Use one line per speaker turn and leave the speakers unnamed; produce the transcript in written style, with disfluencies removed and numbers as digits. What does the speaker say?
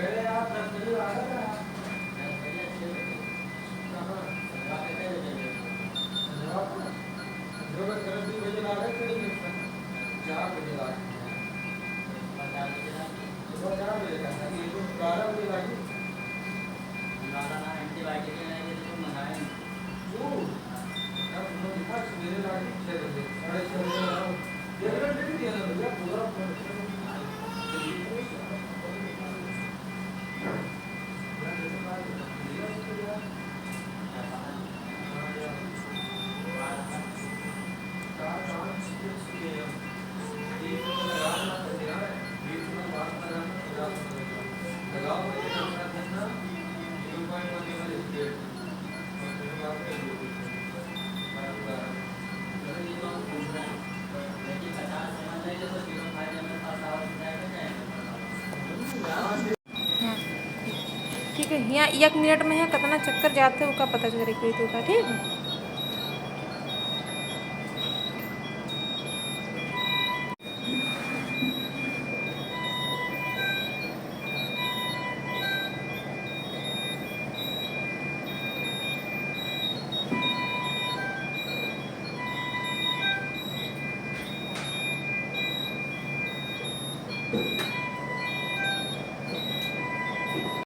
पहले आप 10 बजे आ रहा था।
10 बजे अच्छे बजे
कहाँ?
धनबाद कितने बजे गए?
धन्यवाद ना। जो मैं कल 2 बजे ला रहे थे इंजेक्शन, 4 बजे ला के आया।
सुबह 4 बजे लाके
सुबह 4 बजे का था, ये तो 12 बजे लाके।
हमारा ना एंटीबायोटिक लेने के लिए तो मंगाए नहीं।
क्यों?
हाँ,
यार तुमने दिखा सवेरे लाके 6 बजे, साढ़े 6 बजे लाओ। ये अगर नहीं दिया ना भैया पूरा
क्या पता नहीं। बाहर था। वही तो हम पूछ रहे हैं। लेकिन 50 ml नहीं तो 0.5 ml पास आवर जाएगा जाएगा बताओ।
हाँ ठीक है। यहाँ 1 मिनट में है कितना चक्कर जाते हो का पता चले कोई तो का। ठीक है।